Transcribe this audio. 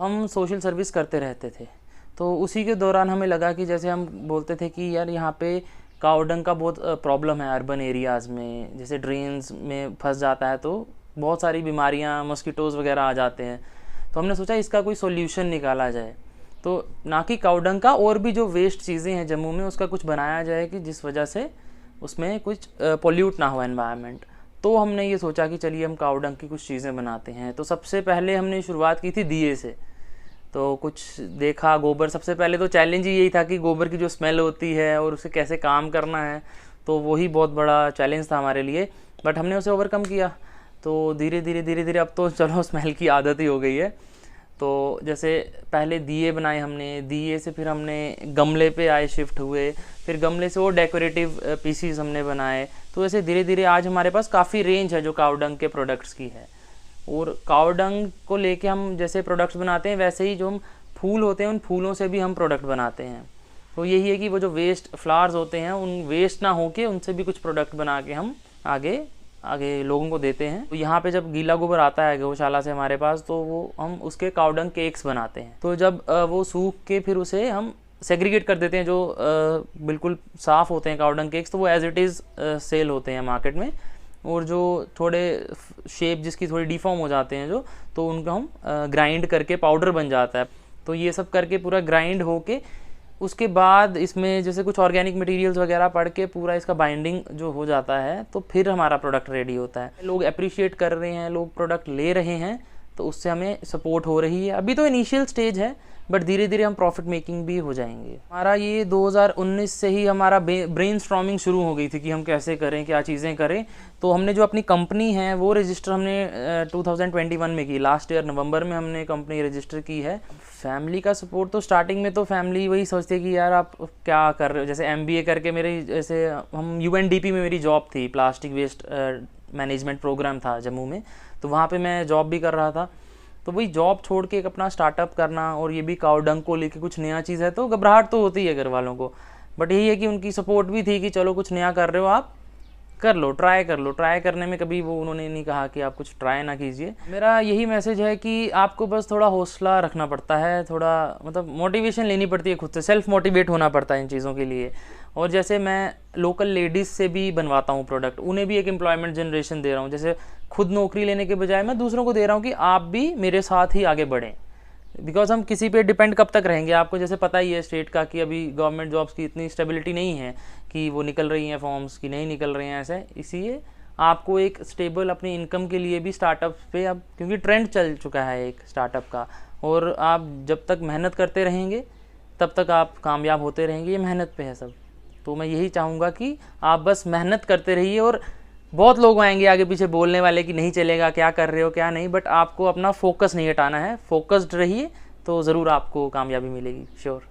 हम social service करते रहते थे, तो उसी के दौरान हमें लगा कि जैसे हम बोलते थे कि यार यहाँ पे काऊ डंग का बहुत प्रॉब्लम है अर्बन एरियाज़ में, जैसे ड्रेन्स में फंस जाता है तो बहुत सारी बीमारियाँ, मॉस्किटोज़ वगैरह आ जाते हैं। तो हमने सोचा इसका कोई सोल्यूशन निकाला जाए, तो ना कि काऊ डंग का, और भी जो वेस्ट चीज़ें हैं जम्मू में उसका कुछ बनाया जाए कि जिस वजह से उसमें कुछ पोल्यूट ना हो एनवायरनमेंट। तो हमने ये सोचा कि चलिए हम काऊ डंग की कुछ चीज़ें बनाते हैं। तो सबसे पहले हमने शुरुआत की थी दिए से। तो कुछ देखा, गोबर, सबसे पहले तो चैलेंज ही यही था कि गोबर की जो स्मेल होती है और उसे कैसे काम करना है, तो वही बहुत बड़ा चैलेंज था हमारे लिए, बट हमने उसे ओवरकम किया। तो धीरे धीरे अब तो चलो स्मेल की आदत ही हो गई है। तो जैसे पहले दिए बनाए हमने, दिए से फिर हमने गमले पे आए, शिफ्ट हुए, फिर गमले से वो डेकोरेटिव पीसीज हमने बनाए। तो ऐसे धीरे धीरे आज हमारे पास काफ़ी रेंज है जो काऊ डंग के प्रोडक्ट्स की है। और काऊ डंग को लेके हम जैसे प्रोडक्ट्स बनाते हैं, वैसे ही जो हम फूल होते हैं उन फूलों से भी हम प्रोडक्ट बनाते हैं। तो यही है कि वो जो वेस्ट फ्लावर्स होते हैं उन वेस्ट ना होके उनसे भी कुछ प्रोडक्ट बना के हम आगे लोगों को देते हैं। तो यहाँ पे जब गीला गोबर आता है गौशाला से हमारे पास, तो वो हम उसके काऊ डंग केक्स बनाते हैं। तो जब वो सूख के फिर उसे हम सेग्रीगेट कर देते हैं, जो बिल्कुल साफ़ होते हैं काऊ डंग केक्स, तो वो एज इट इज़ सेल होते हैं मार्केट में। और जो थोड़े शेप जिसकी थोड़ी डिफॉर्म हो जाते हैं जो, तो उनको हम ग्राइंड करके पाउडर बन जाता है। तो ये सब करके पूरा ग्राइंड होके उसके बाद इसमें जैसे कुछ ऑर्गेनिक मटेरियल्स वगैरह पड़ के पूरा इसका बाइंडिंग जो हो जाता है, तो फिर हमारा प्रोडक्ट रेडी होता है। लोग अप्रिशिएट कर रहे हैं, लोग प्रोडक्ट ले रहे हैं, तो उससे हमें सपोर्ट हो रही है। अभी तो इनिशियल स्टेज है, बट धीरे धीरे हम प्रॉफिट मेकिंग भी हो जाएंगे। हमारा ये 2019 से ही हमारा ब्रेनस्टॉर्मिंग शुरू हो गई थी कि हम कैसे करें, क्या चीज़ें करें। तो हमने जो अपनी कंपनी है वो रजिस्टर हमने 2021 में की, लास्ट ईयर नवंबर में हमने कंपनी रजिस्टर की है। फैमिली का सपोर्ट तो स्टार्टिंग में तो फैमिली वही सोचती है कि यार आप क्या कर रहे हो। जैसे MBA करके मेरी, जैसे हम UNDP में मेरी जॉब थी, प्लास्टिक वेस्ट मैनेजमेंट प्रोग्राम था जम्मू में, तो वहाँ पे मैं जॉब भी कर रहा था। तो वही जॉब छोड़ के एक अपना स्टार्टअप करना, और ये भी काऊ डंग को लेके कुछ नया चीज़ है, तो घबराहट तो होती है घर वालों को। बट यही है कि उनकी सपोर्ट भी थी कि चलो कुछ नया कर रहे हो आप, कर लो, ट्राई कर लो। ट्राई करने में कभी वो उन्होंने नहीं कहा कि आप कुछ ट्राई ना कीजिए। मेरा यही मैसेज है कि आपको बस थोड़ा हौसला रखना पड़ता है, थोड़ा मतलब मोटिवेशन लेनी पड़ती है खुद से, सेल्फ मोटिवेट होना पड़ता है इन चीज़ों के लिए। और जैसे मैं लोकल लेडीज़ से भी बनवाता हूँ प्रोडक्ट, उन्हें भी एक एम्प्लॉयमेंट जनरेशन दे रहा हूँ। जैसे खुद नौकरी लेने के बजाय मैं दूसरों को दे रहा हूँ कि आप भी मेरे साथ ही आगे बढ़ें। बिकॉज हम किसी पे डिपेंड कब तक रहेंगे, आपको जैसे पता ही है स्टेट का कि अभी गवर्नमेंट जॉब्स की इतनी स्टेबिलिटी नहीं है कि वो निकल रही हैं फॉर्म्स की नहीं निकल रही हैं ऐसे। इसलिए आपको एक स्टेबल अपनी इनकम के लिए भी स्टार्टअप पे अब, क्योंकि ट्रेंड चल चुका है एक स्टार्टअप का, और आप जब तक मेहनत करते रहेंगे तब तक आप कामयाब होते रहेंगे। ये मेहनत पे है सब। तो मैं यही चाहूँगा कि आप बस मेहनत करते रहिए। और बहुत लोग आएंगे आगे पीछे बोलने वाले कि नहीं चलेगा, क्या कर रहे हो क्या नहीं, बट आपको अपना फोकस नहीं हटाना है, फोकस्ड रहिए तो ज़रूर आपको कामयाबी मिलेगी, श्योर।